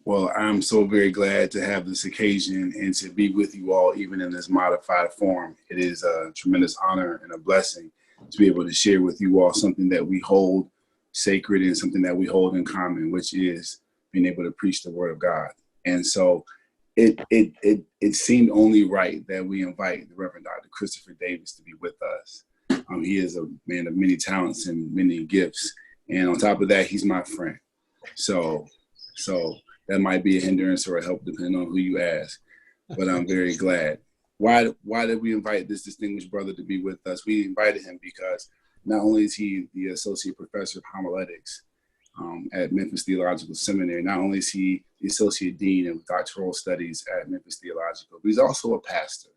Well, I'm so very glad to have this occasion and to be with you all, even in this modified form. It is a tremendous honor and a blessing to be able to share with you all something that we hold sacred and something that we hold in common, which is being able to preach the word of God. And so it seemed only right that we invite the Reverend Dr. Christopher Davis to be with us. He is a man of many talents and many gifts. And on top of that, he's my friend. So that might be a hindrance or a help depending on who you ask, but I'm very glad. Why did we invite this distinguished brother to be with us? We invited him because not only is he the associate professor of homiletics at Memphis Theological Seminary, not only is he the associate dean of doctoral studies at Memphis Theological, but he's also a pastor,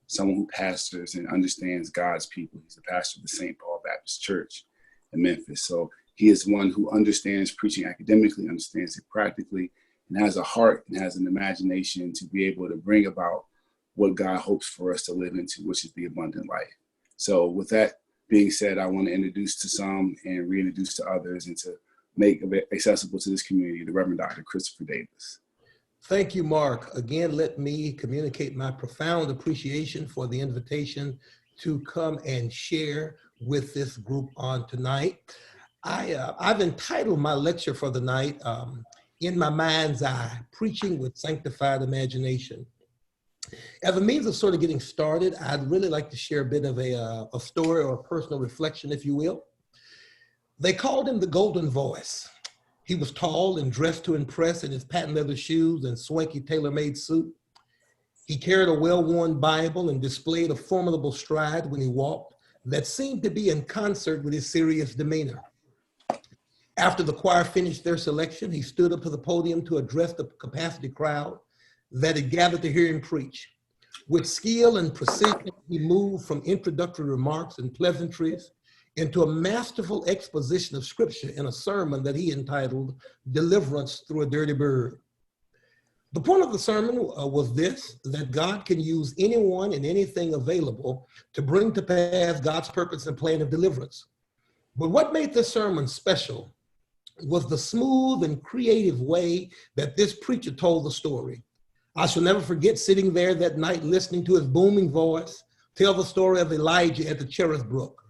someone who pastors and understands God's people. He's the pastor of the St. Paul Baptist Church in Memphis. So he is one who understands preaching academically, understands it practically, and has a heart and has an imagination to be able to bring about what God hopes for us to live into, which is the abundant life. So with that being said, I want to introduce to some and reintroduce to others and to make accessible to this community, the Reverend Dr. Christopher Davis. Thank you, Mark. Again, let me communicate my profound appreciation for the invitation to come and share with this group on tonight. I've entitled my lecture for the night, In My Mind's Eye, Preaching with Sanctified Imagination. As a means of sort of getting started, I'd really like to share a bit of a story or a personal reflection, if you will. They called him the Golden Voice. He was tall and dressed to impress in his patent leather shoes and swanky tailor-made suit. He carried a well-worn Bible and displayed a formidable stride when he walked that seemed to be in concert with his serious demeanor. After the choir finished their selection, he stood up to the podium to address the capacity crowd that had gathered to hear him preach. With skill and precision, he moved from introductory remarks and pleasantries into a masterful exposition of scripture in a sermon that he entitled Deliverance Through a Dirty Bird. The point of the sermon was this, that God can use anyone and anything available to bring to pass God's purpose and plan of deliverance. But what made this sermon special was the smooth and creative way that this preacher told the story. I shall never forget sitting there that night listening to his booming voice tell the story of Elijah at the Cherith Brook.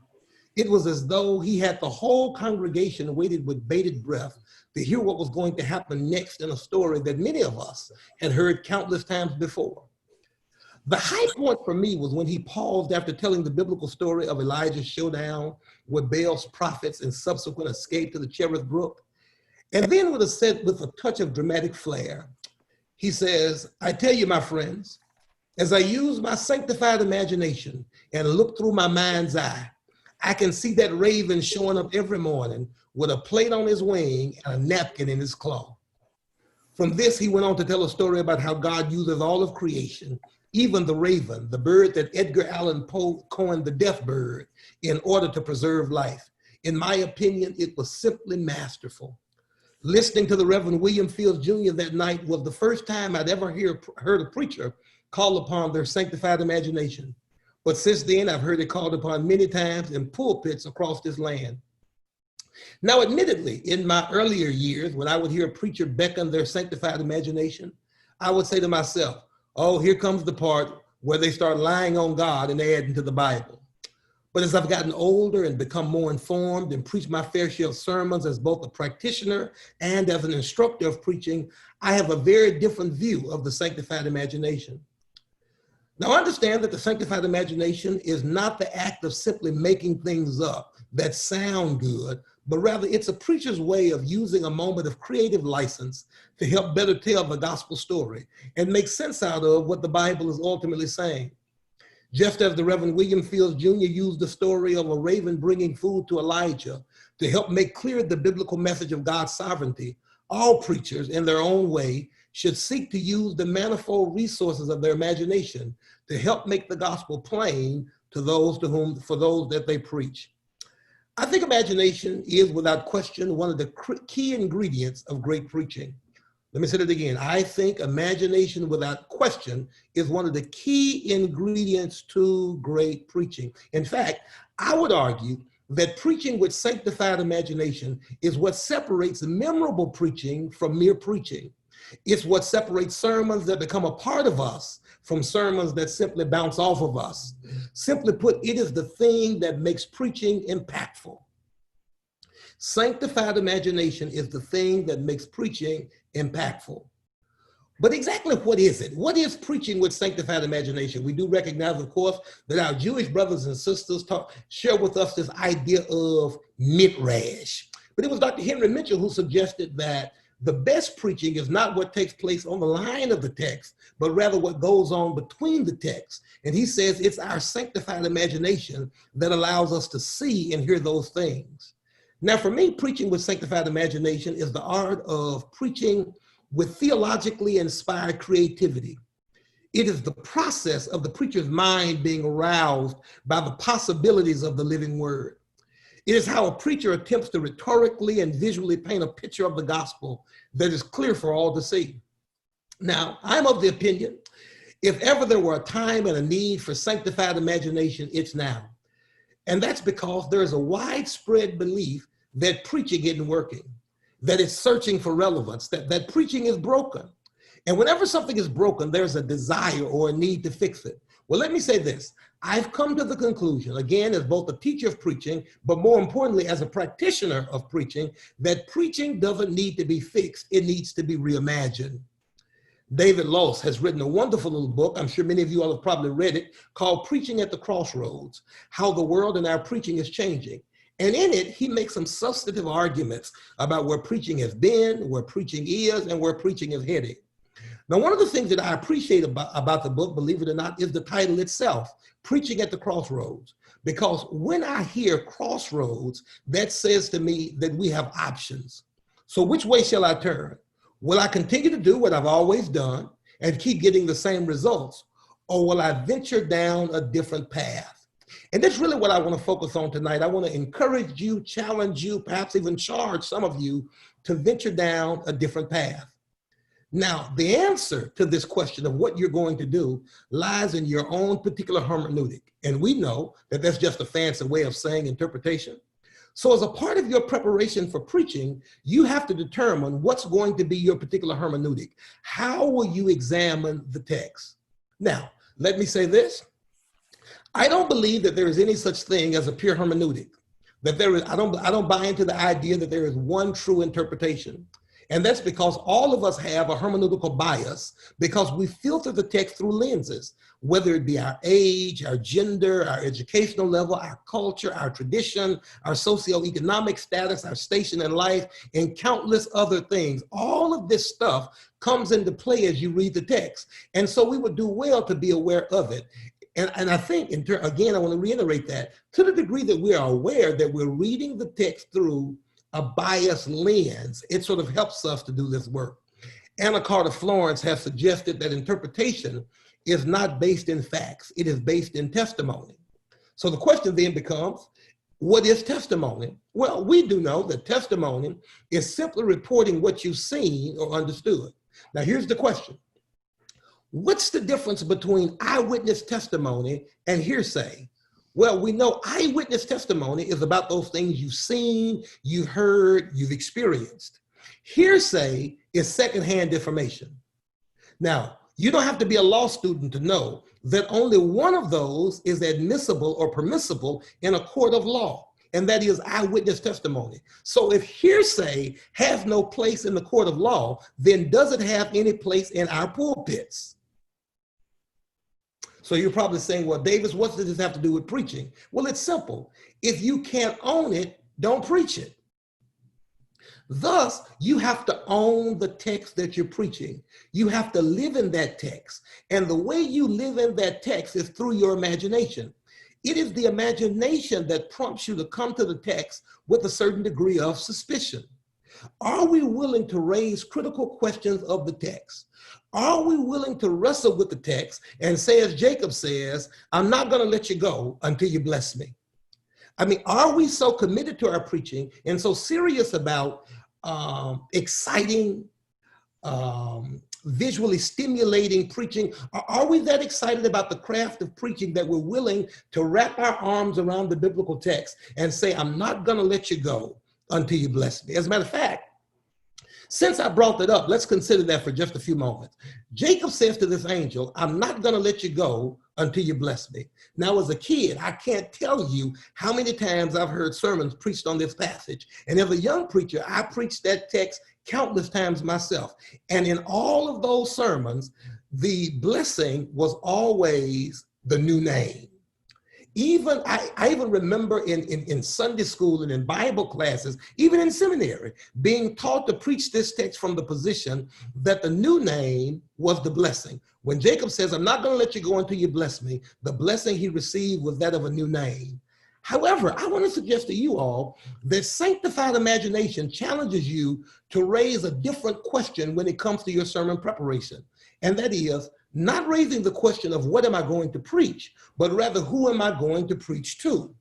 It was as though he had the whole congregation waited with bated breath to hear what was going to happen next in a story that many of us had heard countless times before. The high point for me was when he paused after telling the biblical story of Elijah's showdown with Baal's prophets and subsequent escape to the Cherith Brook. And then with a touch of dramatic flair, he says, I tell you, my friends, as I use my sanctified imagination and look through my mind's eye, I can see that raven showing up every morning with a plate on his wing and a napkin in his claw. From this, he went on to tell a story about how God uses all of creation, even the raven, the bird that Edgar Allan Poe coined the death bird, in order to preserve life. In my opinion, it was simply masterful. Listening to the Reverend William Fields Jr. that night was the first time I'd ever heard a preacher call upon their sanctified imagination. But since then, I've heard it called upon many times in pulpits across this land. Now, admittedly, in my earlier years, when I would hear a preacher beckon their sanctified imagination, I would say to myself, oh, here comes the part where they start lying on God and adding to the Bible. But as I've gotten older and become more informed and preached my fair share of sermons as both a practitioner and as an instructor of preaching, I have a very different view of the sanctified imagination. Now, understand that the sanctified imagination is not the act of simply making things up that sound good, but rather it's a preacher's way of using a moment of creative license to help better tell the gospel story and make sense out of what the Bible is ultimately saying. Just as the Reverend William Fields Jr. used the story of a raven bringing food to Elijah to help make clear the biblical message of God's sovereignty, all preachers in their own way should seek to use the manifold resources of their imagination to help make the gospel plain to those for those that they preach. I think imagination is without question one of the key ingredients of great preaching. Let me say it again. I think imagination without question is one of the key ingredients to great preaching. In fact, I would argue that preaching with sanctified imagination is what separates memorable preaching from mere preaching. It's what separates sermons that become a part of us from sermons that simply bounce off of us. Simply put, it is the thing that makes preaching impactful. Sanctified imagination is the thing that makes preaching impactful. But exactly what is it? What is preaching with sanctified imagination? We do recognize, of course, that our Jewish brothers and sisters share with us this idea of midrash. But it was Dr. Henry Mitchell who suggested that the best preaching is not what takes place on the line of the text, but rather what goes on between the texts. And he says it's our sanctified imagination that allows us to see and hear those things. Now, for me, preaching with sanctified imagination is the art of preaching with theologically inspired creativity. It is the process of the preacher's mind being aroused by the possibilities of the living word. It is how a preacher attempts to rhetorically and visually paint a picture of the gospel that is clear for all to see. Now, I'm of the opinion, if ever there were a time and a need for sanctified imagination, it's now. And that's because there is a widespread belief that preaching isn't working, that it's searching for relevance, that preaching is broken. And whenever something is broken, there's a desire or a need to fix it. Well, let me say this. I've come to the conclusion, again, as both a teacher of preaching, but more importantly, as a practitioner of preaching, that preaching doesn't need to be fixed. It needs to be reimagined. David Loss has written a wonderful little book, I'm sure many of you all have probably read it, called Preaching at the Crossroads, How the World and Our Preaching is Changing. And in it, he makes some substantive arguments about where preaching has been, where preaching is, and where preaching is heading. Now, one of the things that I appreciate about the book, believe it or not, is the title itself, Preaching at the Crossroads. Because when I hear crossroads, that says to me that we have options. So which way shall I turn? Will I continue to do what I've always done and keep getting the same results? Or will I venture down a different path? And that's really what I want to focus on tonight. I want to encourage you, challenge you, perhaps even charge some of you to venture down a different path. Now, the answer to this question of what you're going to do lies in your own particular hermeneutic. And we know that that's just a fancy way of saying interpretation. So as a part of your preparation for preaching, you have to determine what's going to be your particular hermeneutic. How will you examine the text? Now, let me say this. I don't believe that there is any such thing as a pure hermeneutic. That there is, I don't buy into the idea that there is one true interpretation. And that's because all of us have a hermeneutical bias because we filter the text through lenses, whether it be our age, our gender, our educational level, our culture, our tradition, our socioeconomic status, our station in life, and countless other things. All of this stuff comes into play as you read the text. And so we would do well to be aware of it. And I think, again, I want to reiterate that, to the degree that we are aware that we're reading the text through a biased lens, it sort of helps us to do this work. Anna Carter Florence has suggested that interpretation is not based in facts, it is based in testimony. So the question then becomes, what is testimony? Well, we do know that testimony is simply reporting what you've seen or understood. Now here's the question. What's the difference between eyewitness testimony and hearsay? Well, we know eyewitness testimony is about those things you've seen, you've heard, you've experienced. Hearsay is secondhand information. Now, you don't have to be a law student to know that only one of those is admissible or permissible in a court of law, and that is eyewitness testimony. So if hearsay has no place in the court of law, then does it have any place in our pulpits? So you're probably saying, well, Davis, what does this have to do with preaching? Well, it's simple. If you can't own it, don't preach it. Thus, you have to own the text that you're preaching. You have to live in that text. And the way you live in that text is through your imagination. It is the imagination that prompts you to come to the text with a certain degree of suspicion. Are we willing to raise critical questions of the text? Are we willing to wrestle with the text and say, as Jacob says, I'm not going to let you go until you bless me? I mean, are we so committed to our preaching and so serious about exciting, visually stimulating preaching? Are we that excited about the craft of preaching that we're willing to wrap our arms around the biblical text and say, I'm not going to let you go until you bless me? As a matter of fact, Since I brought that up, let's consider that for just a few moments. Jacob says to this angel, I'm not going to let you go until you bless me. Now, as a kid, I can't tell you how many times I've heard sermons preached on this passage. And as a young preacher, I preached that text countless times myself. And in all of those sermons, the blessing was always the new name. Even I even remember in Sunday school and in Bible classes, even in seminary, being taught to preach this text from the position that the new name was the blessing. When Jacob says, I'm not going to let you go until you bless me, the blessing he received was that of a new name. However, I want to suggest to you all that sanctified imagination challenges you to raise a different question when it comes to your sermon preparation. And that is, not raising the question of what am I going to preach, but rather who am I going to preach to?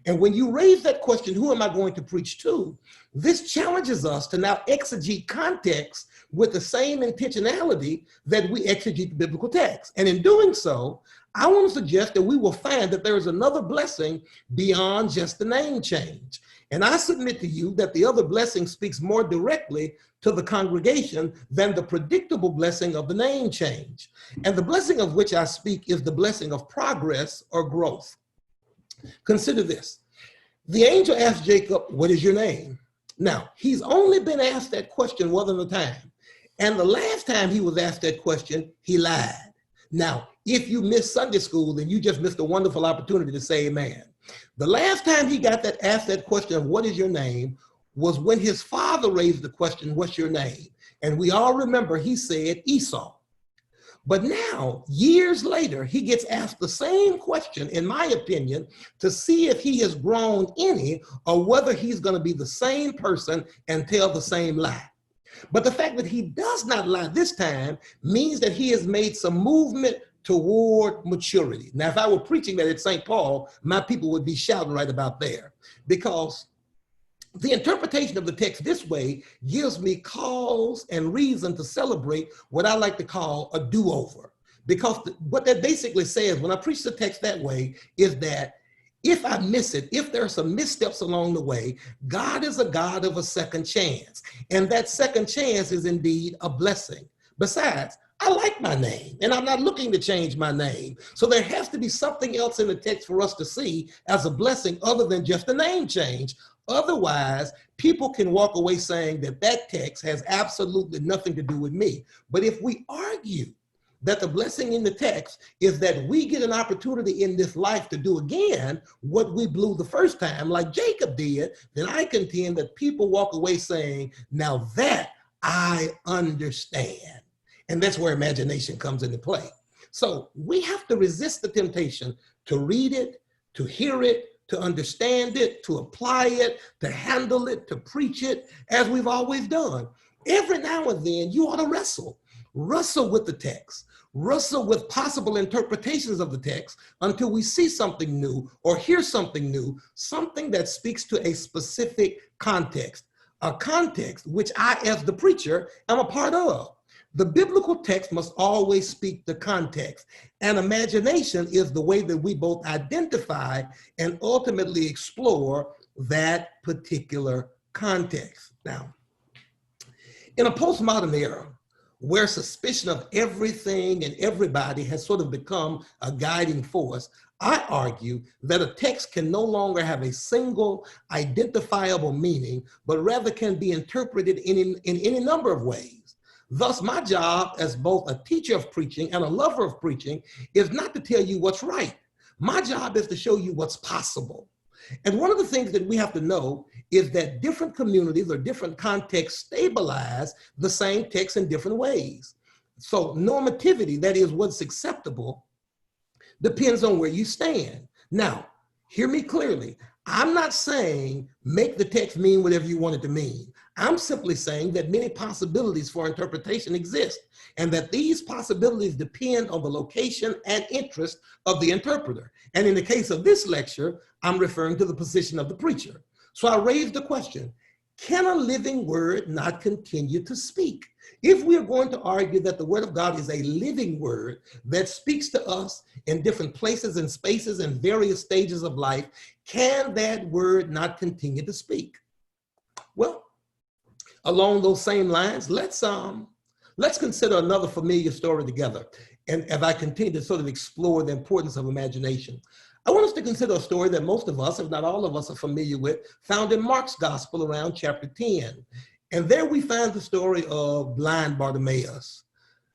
And when you raise that question, who am I going to preach to? This challenges us to now exegete context with the same intentionality that we exegete the biblical text. And in doing so, I want to suggest that we will find that there is another blessing beyond just the name change. And I submit to you that the other blessing speaks more directly to the congregation than the predictable blessing of the name change. And the blessing of which I speak is the blessing of progress or growth. Consider this. The angel asked Jacob, what is your name? Now, he's only been asked that question one other time. And the last time he was asked that question, he lied. Now, if you missed Sunday school, then you just missed a wonderful opportunity to say amen. The last time he got asked that question of what is your name was when his father raised the question, what's your name? And we all remember he said Esau. But now, years later, he gets asked the same question, in my opinion, to see if he has grown any or whether he's going to be the same person and tell the same lie. But the fact that he does not lie this time means that he has made some movement toward maturity. Now, if I were preaching that at St. Paul, my people would be shouting right about there, because the interpretation of the text this way gives me cause and reason to celebrate what I like to call a do-over. Because what that basically says when I preach the text that way is that if I miss it, if there are some missteps along the way, God is a God of a second chance. And that second chance is indeed a blessing. Besides, I like my name, and I'm not looking to change my name. So there has to be something else in the text for us to see as a blessing other than just a name change. Otherwise, people can walk away saying that that text has absolutely nothing to do with me. But if we argue that the blessing in the text is that we get an opportunity in this life to do again what we blew the first time, like Jacob did, then I contend that people walk away saying, now that I understand. And that's where imagination comes into play. So we have to resist the temptation to read it, to hear it, to understand it, to apply it, to handle it, to preach it, as we've always done. Every now and then you ought to wrestle with the text, wrestle with possible interpretations of the text until we see something new or hear something new, something that speaks to a specific context, a context which I, as the preacher, am a part of. The biblical text must always speak the context, and imagination is the way that we both identify and ultimately explore that particular context. Now, in a postmodern era, where suspicion of everything and everybody has sort of become a guiding force, I argue that a text can no longer have a single identifiable meaning, but rather can be interpreted in any number of ways. Thus, my job as both a teacher of preaching and a lover of preaching is not to tell you what's right. My job is to show you what's possible. And one of the things that we have to know is that different communities or different contexts stabilize the same text in different ways. So normativity, that is what's acceptable, depends on where you stand. Now, hear me clearly. I'm not saying make the text mean whatever you want it to mean. I'm simply saying that many possibilities for interpretation exist, and that these possibilities depend on the location and interest of the interpreter. And in the case of this lecture, I'm referring to the position of the preacher. So I raised the question, can a living word not continue to speak? If we are going to argue that the word of God is a living word that speaks to us in different places and spaces and various stages of life, can that word not continue to speak? Well, Along those same lines, let's consider another familiar story together. And as I continue to sort of explore the importance of imagination, I want us to consider a story that most of us, if not all of us, are familiar with, found in Mark's gospel around chapter 10. And there we find the story of blind Bartimaeus.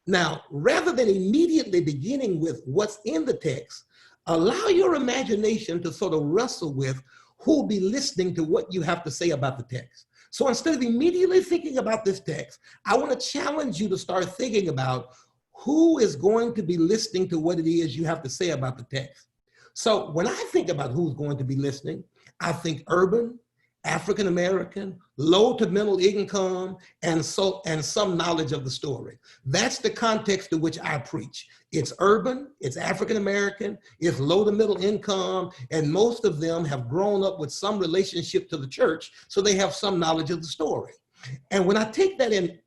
Now, rather than immediately beginning with what's in the text, allow your imagination to sort of wrestle with who'll be listening to what you have to say about the text. So instead of immediately thinking about this text, I want to challenge you to start thinking about who is going to be listening to what it is you have to say about the text. So when I think about who's going to be listening, I think urban, African-American, low to middle income, and some knowledge of the story. That's the context in which I preach. It's urban, it's African-American, it's low to middle income, and most of them have grown up with some relationship to the church, so they have some knowledge of the story. And when I take that into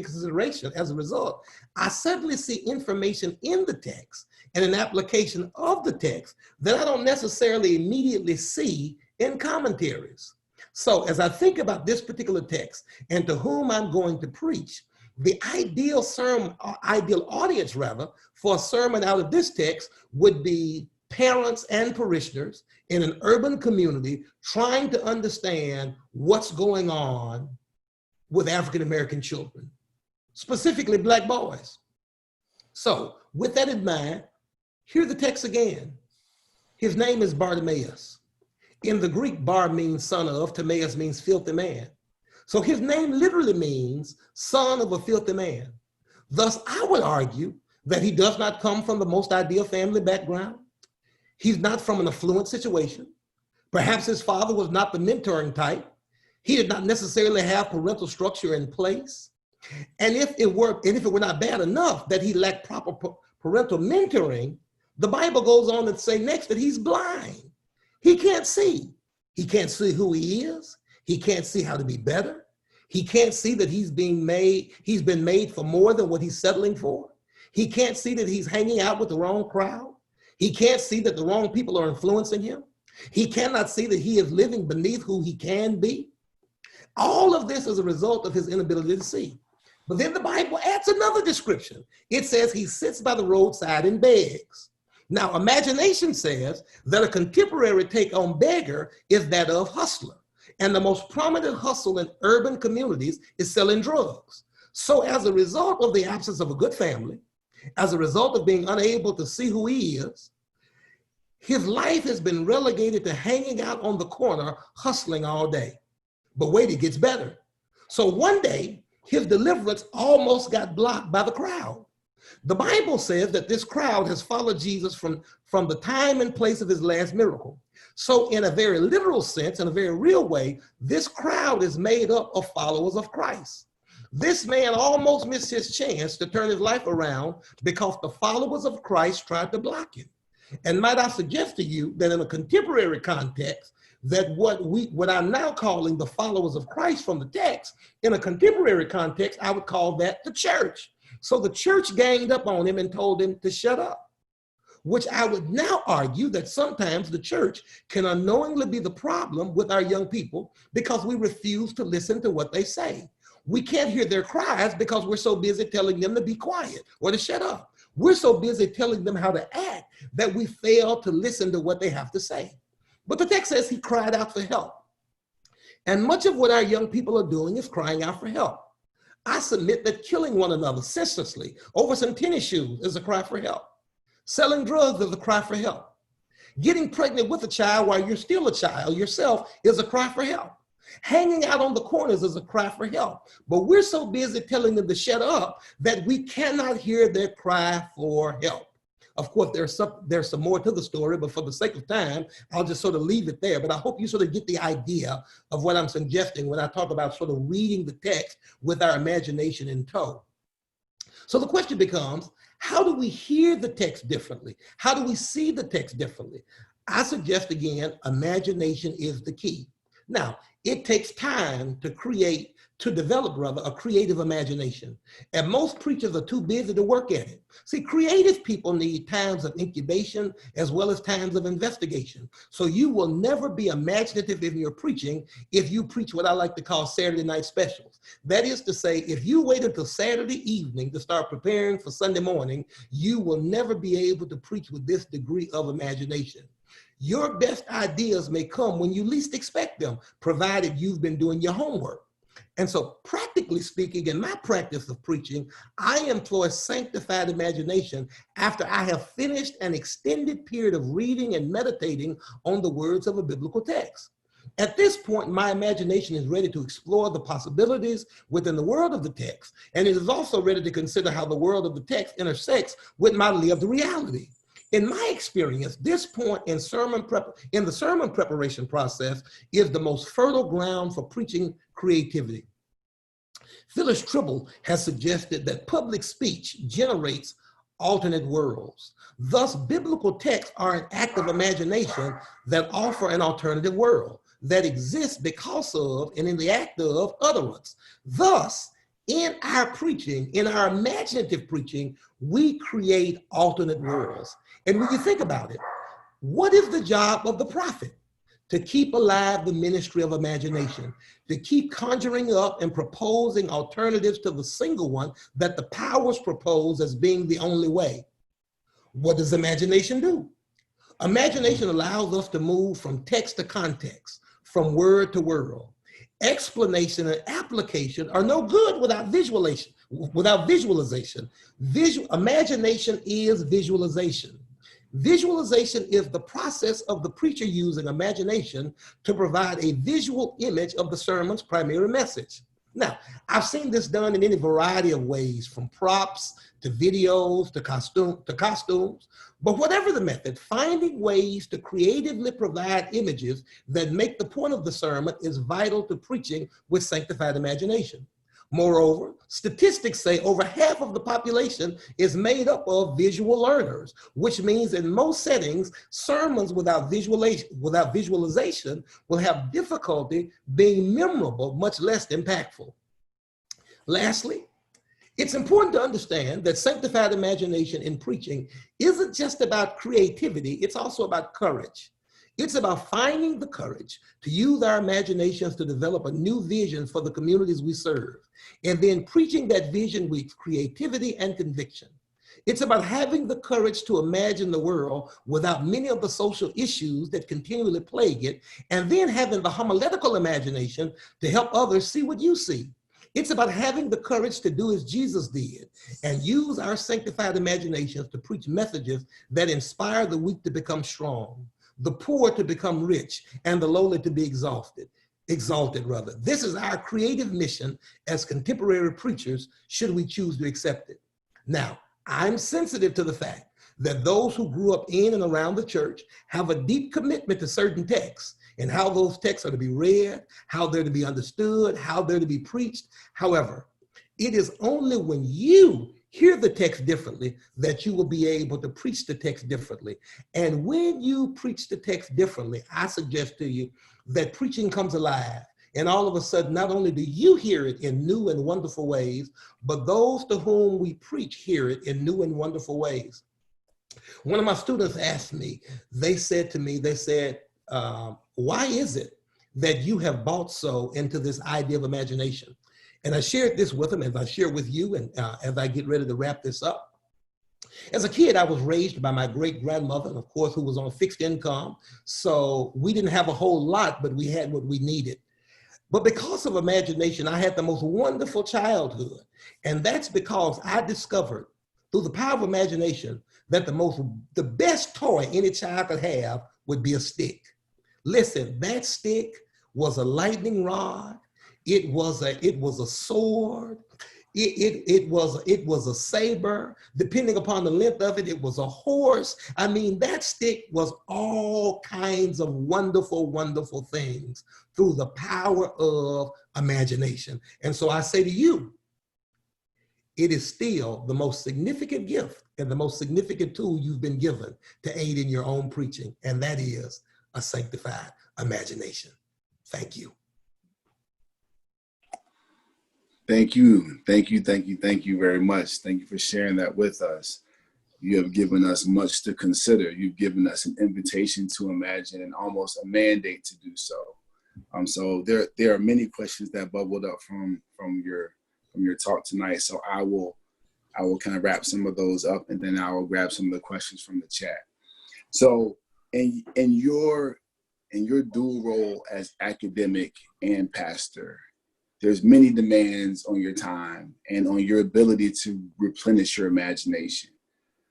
consideration, as a result, I suddenly see information in the text and an application of the text that I don't necessarily immediately see in commentaries. So as I think about this particular text and to whom I'm going to preach, the ideal audience for a sermon out of this text would be parents and parishioners in an urban community trying to understand what's going on with African-American children, specifically Black boys. So with that in mind, hear the text again. His name is Bartimaeus. In the Greek, bar means son of, Timaeus means filthy man. So his name literally means son of a filthy man. Thus, I would argue that he does not come from the most ideal family background. He's not from an affluent situation. Perhaps his father was not the mentoring type. He did not necessarily have parental structure in place. And if it were not bad enough that he lacked proper parental mentoring, the Bible goes on to say next that he's blind. He can't see. He can't see who he is. He can't see how to be better. He can't see that he's been made for more than what he's settling for. He can't see that he's hanging out with the wrong crowd. He can't see that the wrong people are influencing him. He cannot see that he is living beneath who he can be. All of this is a result of his inability to see. But then the Bible adds another description. It says he sits by the roadside and begs. Now, imagination says that a contemporary take on beggar is that of hustler. And the most prominent hustle in urban communities is selling drugs. So as a result of the absence of a good family, as a result of being unable to see who he is, his life has been relegated to hanging out on the corner, hustling all day. But wait, it gets better. So one day, his deliverance almost got blocked by the crowd. The Bible says that this crowd has followed Jesus from the time and place of his last miracle. So in a very literal sense, in a very real way, this crowd is made up of followers of Christ. This man almost missed his chance to turn his life around because the followers of Christ tried to block him. And might I suggest to you that in a contemporary context, that what I'm now calling the followers of Christ from the text, in a contemporary context, I would call that the church. So the church ganged up on him and told him to shut up, which I would now argue that sometimes the church can unknowingly be the problem with our young people because we refuse to listen to what they say. We can't hear their cries because we're so busy telling them to be quiet or to shut up. We're so busy telling them how to act that we fail to listen to what they have to say. But the text says he cried out for help. And much of what our young people are doing is crying out for help. I submit that killing one another senselessly over some tennis shoes is a cry for help. Selling drugs is a cry for help. Getting pregnant with a child while you're still a child yourself is a cry for help. Hanging out on the corners is a cry for help. But we're so busy telling them to shut up that we cannot hear their cry for help. Of course, there's some more to the story, but for the sake of time, I'll just sort of leave it there. But I hope you sort of get the idea of what I'm suggesting when I talk about sort of reading the text with our imagination in tow. So the question becomes, how do we hear the text differently? How do we see the text differently? I suggest again, imagination is the key. Now, it takes time to develop a creative imagination. And most preachers are too busy to work at it. See, creative people need times of incubation as well as times of investigation. So you will never be imaginative in your preaching if you preach what I like to call Saturday night specials. That is to say, if you wait until Saturday evening to start preparing for Sunday morning, you will never be able to preach with this degree of imagination. Your best ideas may come when you least expect them, provided you've been doing your homework. And so, practically speaking, in my practice of preaching, I employ sanctified imagination after I have finished an extended period of reading and meditating on the words of a biblical text. At this point, my imagination is ready to explore the possibilities within the world of the text, and it is also ready to consider how the world of the text intersects with my lived reality. In my experience, this point in the sermon preparation process is the most fertile ground for preaching creativity. Phyllis Tribble has suggested that public speech generates alternate worlds. Thus, biblical texts are an act of imagination that offer an alternative world that exists because of and in the act of utterance. Thus, in our preaching, in our imaginative preaching, we create alternate worlds. And when you think about it, what is the job of the prophet? To keep alive the ministry of imagination, to keep conjuring up and proposing alternatives to the single one that the powers propose as being the only way. What does imagination do? Imagination allows us to move from text to context, from word to word. Explanation and application are no good without visualization. Imagination is visualization. Visualization is the process of the preacher using imagination to provide a visual image of the sermon's primary message. Now, I've seen this done in any variety of ways, from props to videos to costumes. But whatever the method, finding ways to creatively provide images that make the point of the sermon is vital to preaching with sanctified imagination. Moreover, statistics say over half of the population is made up of visual learners, which means in most settings, sermons without visualization will have difficulty being memorable, much less impactful. Lastly, it's important to understand that sanctified imagination in preaching isn't just about creativity, it's also about courage. It's about finding the courage to use our imaginations to develop a new vision for the communities we serve, and then preaching that vision with creativity and conviction. It's about having the courage to imagine the world without many of the social issues that continually plague it, and then having the homiletical imagination to help others see what you see. It's about having the courage to do as Jesus did and use our sanctified imaginations to preach messages that inspire the weak to become strong, the poor to become rich, and the lowly to be exalted. This is our creative mission as contemporary preachers, should we choose to accept it. Now, I'm sensitive to the fact that those who grew up in and around the church have a deep commitment to certain texts and how those texts are to be read, how they're to be understood, how they're to be preached. However, it is only when you hear the text differently that you will be able to preach the text differently. And when you preach the text differently, I suggest to you that preaching comes alive. And all of a sudden, not only do you hear it in new and wonderful ways, but those to whom we preach hear it in new and wonderful ways. One of my students asked me, they said, why is it that you have bought so into this idea of imagination? And I shared this with him, as I share with you, and as I get ready to wrap this up. As a kid, I was raised by my great-grandmother, of course, who was on fixed income. So we didn't have a whole lot, but we had what we needed. But because of imagination, I had the most wonderful childhood. And that's because I discovered, through the power of imagination, that the best toy any child could have would be a stick. Listen, that stick was a lightning rod. It was a sword. It was a saber. Depending upon the length of it, it was a horse. I mean, that stick was all kinds of wonderful, wonderful things through the power of imagination. And so I say to you, it is still the most significant gift and the most significant tool you've been given to aid in your own preaching, and that is a sanctified imagination. Thank you. Thank you. Thank you. Thank you. Thank you very much. Thank you for sharing that with us. You have given us much to consider. You've given us an invitation to imagine and almost a mandate to do so. So there are many questions that bubbled up from your talk tonight. So I will kind of wrap some of those up, and then I will grab some of the questions from the chat. So in your dual role as academic and pastor, there's many demands on your time and on your ability to replenish your imagination.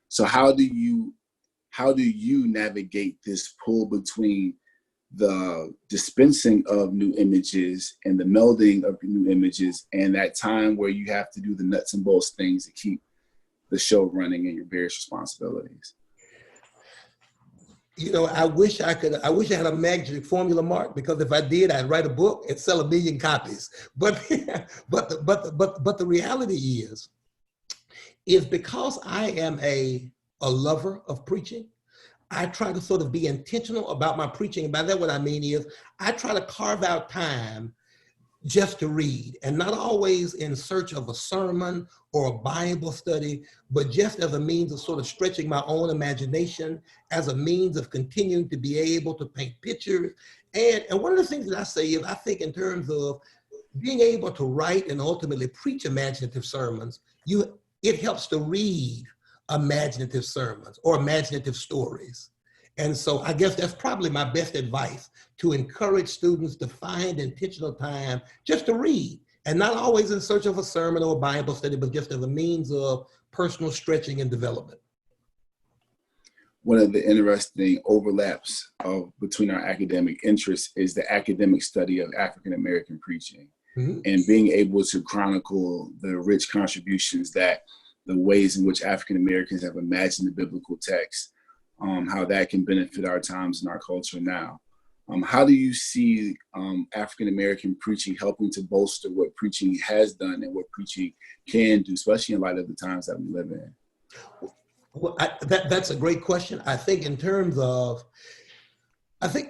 So how do you navigate this pull between the dispensing of new images and the melding of new images and that time where you have to do the nuts and bolts things to keep the show running and your various responsibilities? You know, I wish I had a magic formula, Mark, because if I did, I'd write a book and sell 1 million copies. But the reality is because I am a lover of preaching, I try to sort of be intentional about my preaching. And by that, what I mean is I try to carve out time just to read, and not always in search of a sermon or a Bible study, but just as a means of sort of stretching my own imagination, as a means of continuing to be able to paint pictures. And one of the things that I say is I think in terms of being able to write and ultimately preach imaginative sermons, it helps to read imaginative sermons or imaginative stories. And so I guess that's probably my best advice, to encourage students to find intentional time just to read, and not always in search of a sermon or a Bible study, but just as a means of personal stretching and development. One of the interesting overlaps between our academic interests is the academic study of African American preaching, mm-hmm. and being able to chronicle the rich contributions that the ways in which African Americans have imagined the biblical text, how that can benefit our times and our culture now. How do you see African American preaching helping to bolster what preaching has done and what preaching can do, especially in light of the times that we live in? Well, that's a great question. I think in terms of, I think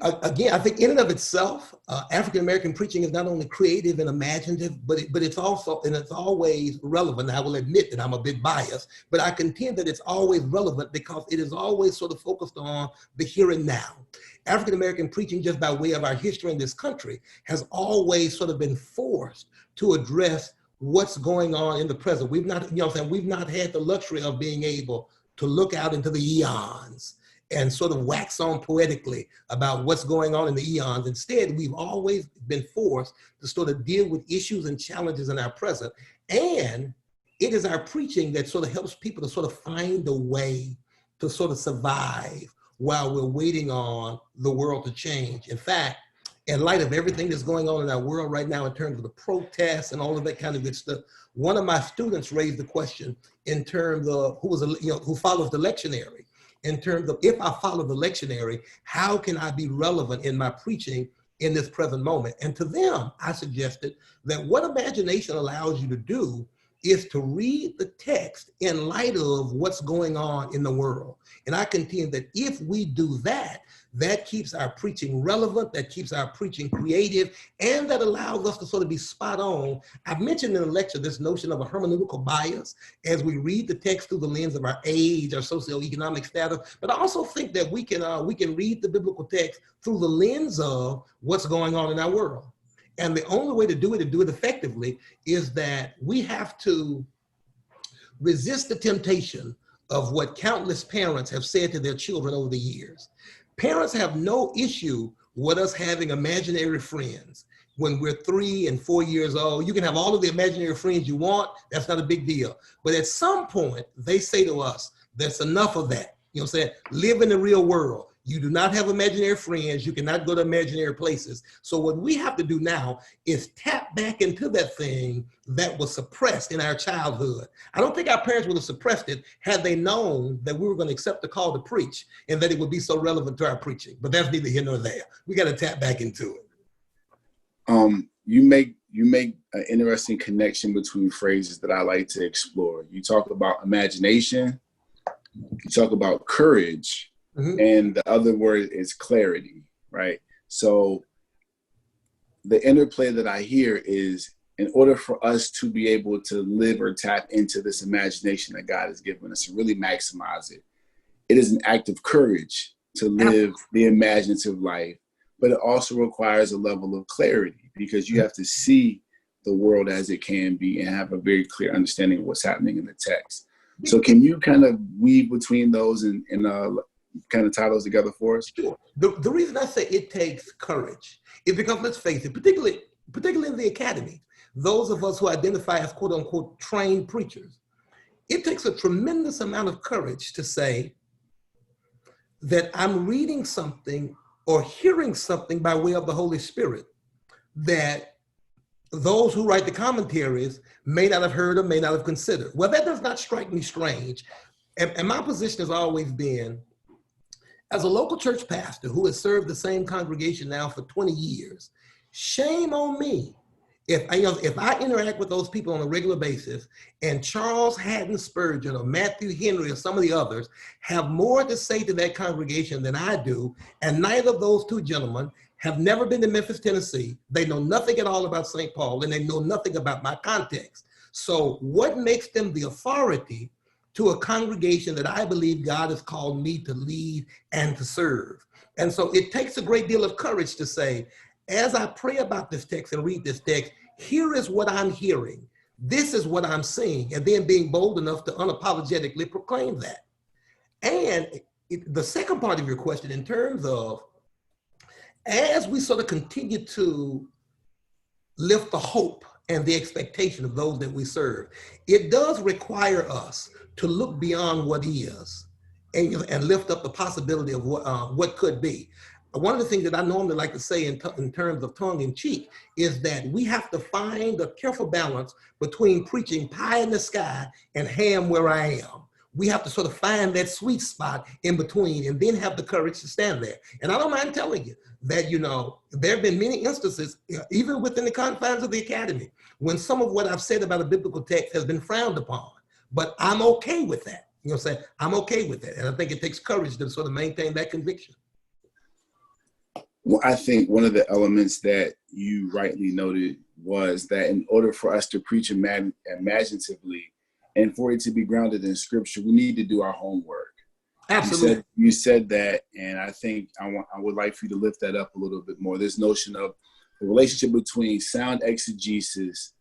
in and of itself, African American preaching is not only creative and imaginative, but it's also, and it's always relevant. I will admit that I'm a bit biased, but I contend that it's always relevant because it is always sort of focused on the here and now. African American preaching, just by way of our history in this country, has always sort of been forced to address what's going on in the present. We've not, we've not had the luxury of being able to look out into the eons and sort of wax on poetically about what's going on in the eons. Instead, we've always been forced to sort of deal with issues and challenges in our present. And it is our preaching that sort of helps people to sort of find a way to sort of survive while we're waiting on the world to change. In fact, in light of everything that's going on in our world right now in terms of the protests and all of that kind of good stuff, one of my students raised the question in terms of who follows the lectionary, in terms of, if I follow the lectionary, how can I be relevant in my preaching in this present moment? And to them, I suggested that what imagination allows you to do is to read the text in light of what's going on in the world. And I contend that if we do that, that keeps our preaching relevant, that keeps our preaching creative, and that allows us to sort of be spot on. I've mentioned in the lecture this notion of a hermeneutical bias as we read the text through the lens of our age, our socioeconomic status, but I also think that we can read the biblical text through the lens of what's going on in our world. And the only way to do it effectively is that we have to resist the temptation of what countless parents have said to their children over the years. Parents have no issue with us having imaginary friends. When we're 3 and 4 years old, you can have all of the imaginary friends you want. That's not a big deal. But at some point, they say to us, there's enough of that. You know what I'm saying? Live in the real world. You do not have imaginary friends. You cannot go to imaginary places. So what we have to do now is tap back into that thing that was suppressed in our childhood. I don't think our parents would have suppressed it had they known that we were going to accept the call to preach and that it would be so relevant to our preaching. But that's neither here nor there. We got to tap back into it. You make an interesting connection between phrases that I like to explore. You talk about imagination, you talk about courage, mm-hmm. and the other word is clarity, right? So the interplay that I hear is, in order for us to be able to live or tap into this imagination that God has given us and really maximize it, it is an act of courage to live the imaginative life, but it also requires a level of clarity, because you have to see the world as it can be and have a very clear understanding of what's happening in the text. So can you kind of weave between those and kind of tie those together for us? Sure. The reason I say it takes courage is because, let's face it, particularly in the academy, those of us who identify as quote unquote trained preachers, it takes a tremendous amount of courage to say that I'm reading something or hearing something by way of the Holy Spirit that those who write the commentaries may not have heard or may not have considered. Well, that does not strike me strange. And my position has always been, as a local church pastor who has served the same congregation now for 20 years, shame on me if I interact with those people on a regular basis and Charles Haddon Spurgeon or Matthew Henry or some of the others have more to say to that congregation than I do, and neither of those two gentlemen have never been to Memphis, Tennessee. They know nothing at all about St. Paul, and they know nothing about my context. So what makes them the authority to a congregation that I believe God has called me to lead and to serve? And so it takes a great deal of courage to say, as I pray about this text and read this text, here is what I'm hearing. This is what I'm seeing. And then being bold enough to unapologetically proclaim that. And the second part of your question, in terms of, as we sort of continue to lift the hope and the expectation of those that we serve, it does require us to look beyond what is and lift up the possibility of what could be. One of the things that I normally like to say in terms of tongue in cheek is that we have to find a careful balance between preaching pie in the sky and ham where I am. We have to sort of find that sweet spot in between and then have the courage to stand there. And I don't mind telling you that, there have been many instances, even within the confines of the academy, when some of what I've said about a biblical text has been frowned upon. But I'm okay with that. I'm okay with that. And I think it takes courage to sort of maintain that conviction. Well, I think one of the elements that you rightly noted was that in order for us to preach imaginatively and for it to be grounded in scripture, we need to do our homework. Absolutely. You said that, and I think I would like for you to lift that up a little bit more. This notion of the relationship between sound exegesis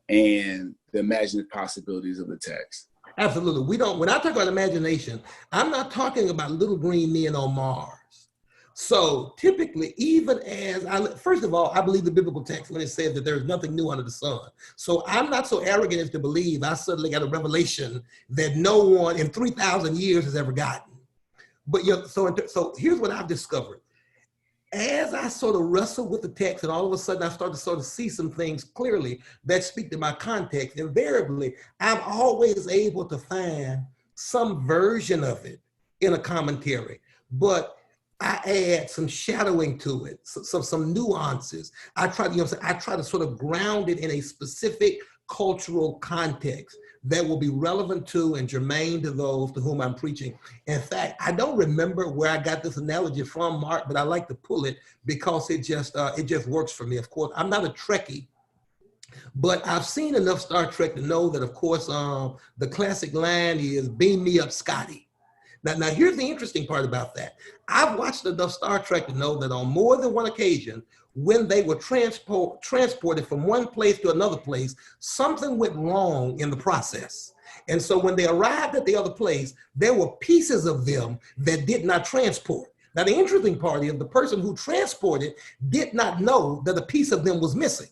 and the imaginative possibilities of the text. Absolutely. When I talk about imagination, I'm not talking about little green men on Mars. So typically, first of all, I believe the biblical text when it says that there's nothing new under the sun. So I'm not so arrogant as to believe I suddenly got a revelation that no one in 3,000 years has ever gotten. But so here's what I've discovered. As I sort of wrestle with the text and all of a sudden I start to sort of see some things clearly that speak to my context, invariably, I'm always able to find some version of it in a commentary. But I add some shadowing to it, some nuances. I try to sort of ground it in a specific cultural context that will be relevant to and germane to those to whom I'm preaching. In fact, I don't remember where I got this analogy from, Mark, but I like to pull it because it just works for me. Of course, I'm not a Trekkie, but I've seen enough Star Trek to know that, of course, the classic line is "Beam me up, Scotty." Now, here's the interesting part about that. I've watched enough Star Trek to know that on more than one occasion, when they were transported from one place to another place, something went wrong in the process. And so when they arrived at the other place, there were pieces of them that did not transport. Now, the interesting part is the person who transported did not know that a piece of them was missing.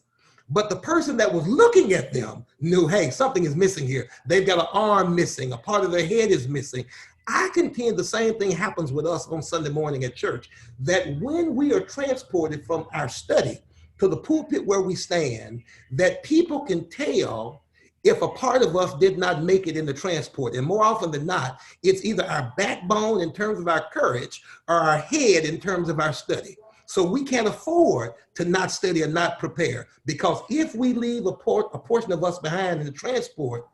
But the person that was looking at them knew, hey, something is missing here. They've got an arm missing, a part of their head is missing. I contend the same thing happens with us on Sunday morning at church, that when we are transported from our study to the pulpit where we stand, that people can tell if a part of us did not make it in the transport. And more often than not, it's either our backbone in terms of our courage or our head in terms of our study. So we can't afford to not study or not prepare, because if we leave a portion of us behind in the transport,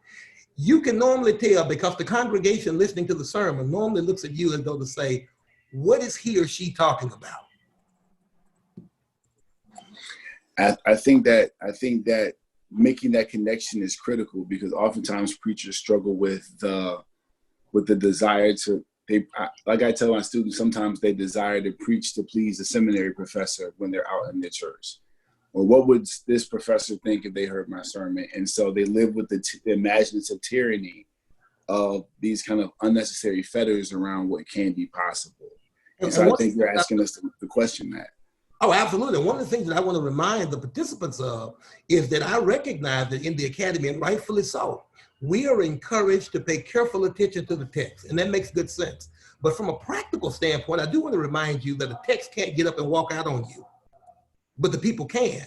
you can normally tell, because the congregation listening to the sermon normally looks at you as though to say, what is he or she talking about? I think that making that connection is critical, because oftentimes preachers struggle with the desire to, like I tell my students, sometimes they desire to preach to please the seminary professor when they're out in their church. Or what would this professor think if they heard my sermon? And so they live with the imaginative tyranny of these kind of unnecessary fetters around what can be possible. And so I think you're asking us to question that. Oh, absolutely. One of the things that I want to remind the participants of is that I recognize that in the academy, and rightfully so, we are encouraged to pay careful attention to the text, and that makes good sense. But from a practical standpoint, I do want to remind you that the text can't get up and walk out on you, but the people can.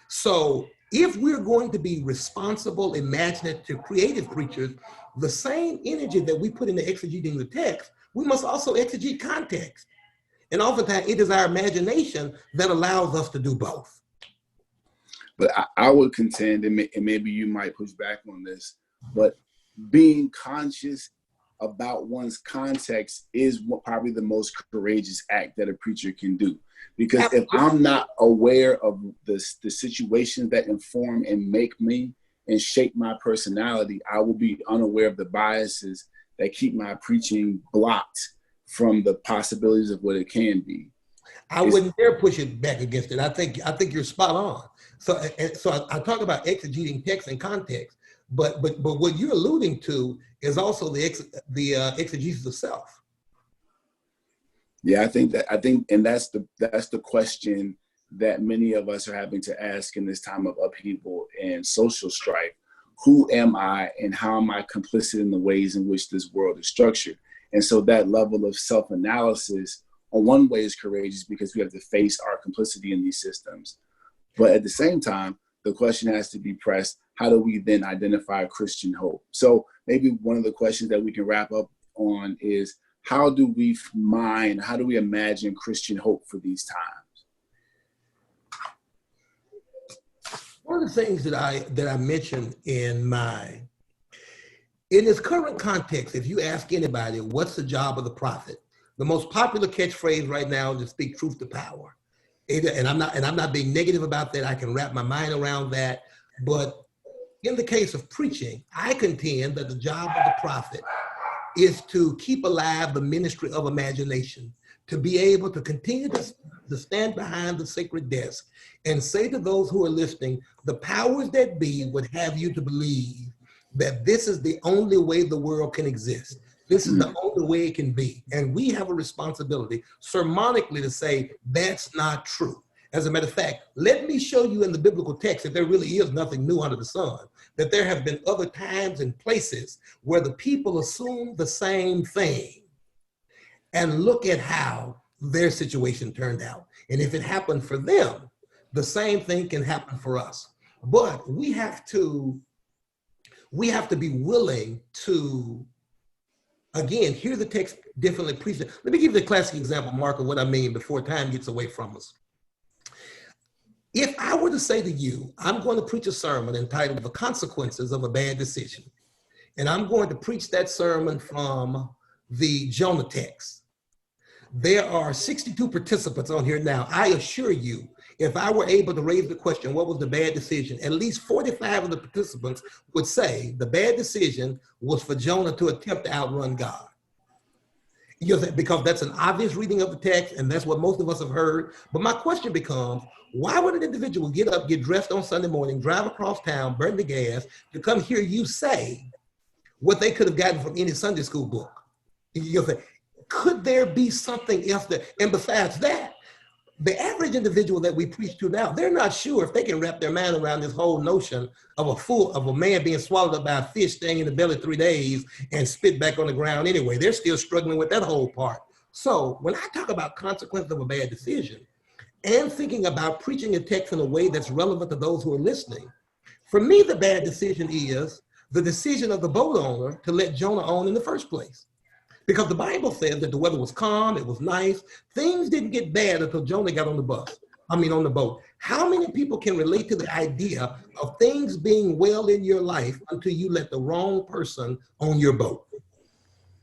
So if we're going to be responsible, imaginative, creative preachers, the same energy that we put into exegeting the text, we must also exegete context. And oftentimes it is our imagination that allows us to do both. But I would contend, and maybe you might push back on this, but being conscious about one's context is probably the most courageous act that a preacher can do. Because if I'm not aware of the situations that inform and make me and shape my personality, I will be unaware of the biases that keep my preaching blocked from the possibilities of what it can be. I wouldn't dare push it back against it. I think you're spot on. So I talk about exegeting text and context, but what you're alluding to is also the exegesis of self. Yeah, I think, and that's the question that many of us are having to ask in this time of upheaval and social strife. Who am I, and how am I complicit in the ways in which this world is structured? And so that level of self-analysis, on one way, is courageous because we have to face our complicity in these systems. But at the same time, the question has to be pressed, how do we then identify Christian hope? So maybe one of the questions that we can wrap up on is, how do we imagine Christian hope for these times? One of the things that I mentioned in its current context, if you ask anybody, what's the job of the prophet? The most popular catchphrase right now is to speak truth to power. And I'm not being negative about that. I can wrap my mind around that. But in the case of preaching, I contend that the job of the prophet is to keep alive the ministry of imagination, to be able to continue to stand behind the sacred desk and say to those who are listening, the powers that be would have you to believe that this is the only way the world can exist. This is the only way it can be. And we have a responsibility sermonically to say, that's not true. As a matter of fact, let me show you in the biblical text that there really is nothing new under the sun, that there have been other times and places where the people assume the same thing, and look at how their situation turned out. And if it happened for them, the same thing can happen for us. But we have to be willing to, again, hear the text differently, preach it. Let me give you the classic example, Mark, of what I mean before time gets away from us. If I were to say to you, I'm going to preach a sermon entitled The Consequences of a Bad Decision, and I'm going to preach that sermon from the Jonah text. There are 62 participants on here now. I assure you, if I were able to raise the question, what was the bad decision? At least 45 of the participants would say the bad decision was for Jonah to attempt to outrun God. Because that's an obvious reading of the text, and that's what most of us have heard. But my question becomes, why would an individual get up, get dressed on Sunday morning, drive across town, burn the gas, to come hear you say what they could have gotten from any Sunday school book? Could there be something else that, and besides that, the average individual that we preach to now, they're not sure if they can wrap their mind around this whole notion of a man being swallowed up by a fish, staying in the belly 3 days and spit back on the ground anyway. They're still struggling with that whole part. So when I talk about consequences of a bad decision and thinking about preaching a text in a way that's relevant to those who are listening, for me, the bad decision is the decision of the boat owner to let Jonah on in the first place. Because the Bible says that the weather was calm, it was nice. Things didn't get bad until Jonah got on the boat. How many people can relate to the idea of things being well in your life until you let the wrong person on your boat?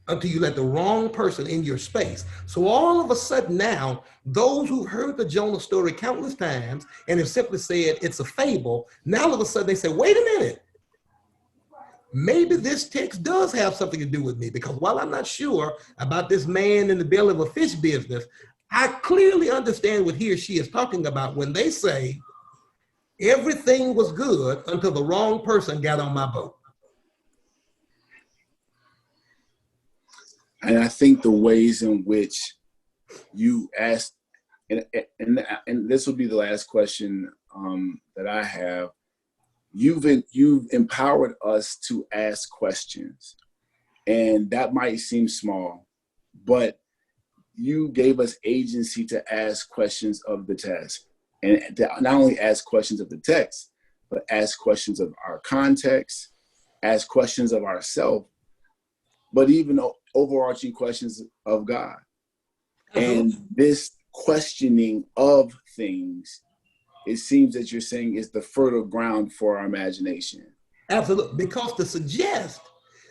until you let the wrong person in your space. So all of a sudden now, those who've heard the Jonah story countless times and have simply said it's a fable, now all of a sudden they say, wait a minute, maybe this text does have something to do with me, because while I'm not sure about this man in the belly of a fish business, I clearly understand what he or she is talking about when they say everything was good until the wrong person got on my boat. And I think the ways in which you asked, and this will be the last question that I have. You've empowered us to ask questions, and that might seem small, but you gave us agency to ask questions of the text, and to not only ask questions of the text, but ask questions of our context, ask questions of ourselves, but even overarching questions of God. And this questioning of things, it seems that you're saying, is the fertile ground for our imagination. Absolutely, because to suggest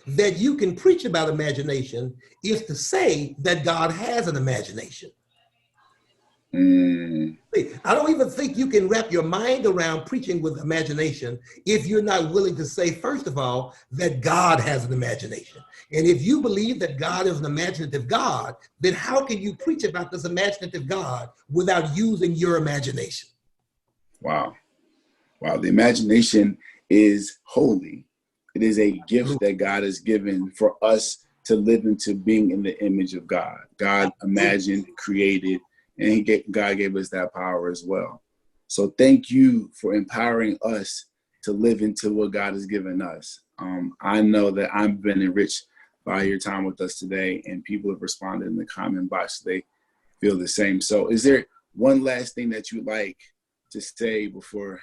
that you can preach about imagination is to say that God has an imagination. I don't even think you can wrap your mind around preaching with imagination if you're not willing to say, first of all, that God has an imagination. And if you believe that God is an imaginative God, then how can you preach about this imaginative God without using your imagination? Wow. Wow. The imagination is holy. It is a gift that God has given for us to live into being in the image of God. God imagined, created, and God gave us that power as well. So thank you for empowering us to live into what God has given us. I know that I've been enriched by your time with us today, and people have responded in the comment box. They feel the same. So is there one last thing that you'd like to say before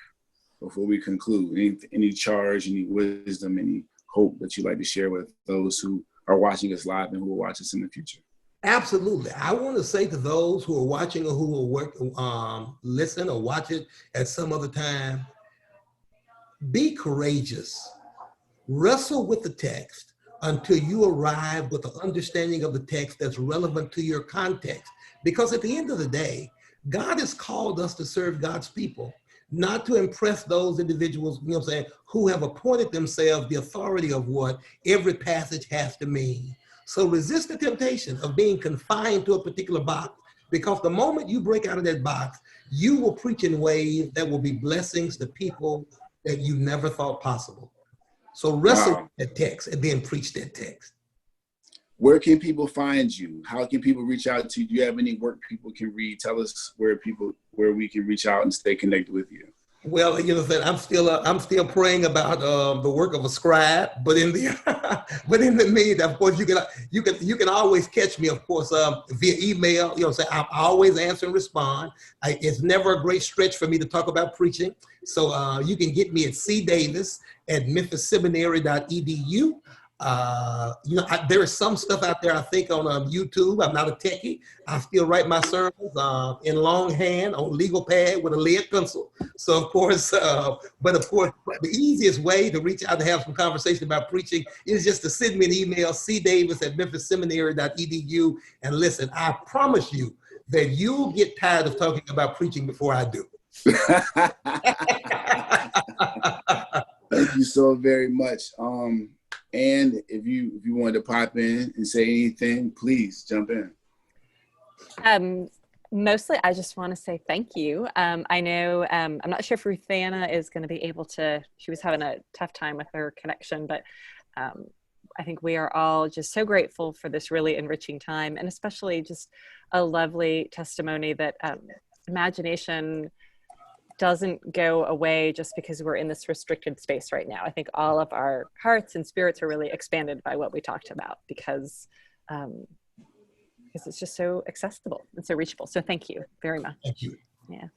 we conclude? Any charge, any wisdom, any hope that you'd like to share with those who are watching us live and who will watch us in the future? Absolutely. I want to say to those who are watching or who will listen or watch it at some other time, be courageous. Wrestle with the text until you arrive with an understanding of the text that's relevant to your context. Because at the end of the day, God has called us to serve God's people, not to impress those individuals, who have appointed themselves the authority of what every passage has to mean. So resist the temptation of being confined to a particular box, because the moment you break out of that box, you will preach in ways that will be blessings to people that you never thought possible. So wrestle with that text and then preach that text. Where can people find you? How can people reach out to you? Do you have any work people can read? Tell us where we can reach out and stay connected with you. Well, I'm still praying about the work of a scribe, but in the meantime, of course, you can always catch me, of course, via email. I'm always answer and respond. It's never a great stretch for me to talk about preaching, so you can get me at cdavis@memphisseminary.edu. There is some stuff out there, I think, on YouTube. I'm not a techie. I still write my sermons in longhand on legal pad with a lead pencil. So, of course, the easiest way to reach out and have some conversation about preaching is just to send me an email, cdavis@memphisseminary.edu. And listen, I promise you that you'll get tired of talking about preaching before I do. Thank you so very much. And if you wanted to pop in and say anything, please jump in. Mostly, I just want to say thank you. I know, I'm not sure if Ruthana is going to be able to, she was having a tough time with her connection, but I think we are all just so grateful for this really enriching time, and especially just a lovely testimony that imagination doesn't go away just because we're in this restricted space right now. I think all of our hearts and spirits are really expanded by what we talked about, because it's just so accessible and so reachable. So thank you very much. Thank you. Yeah.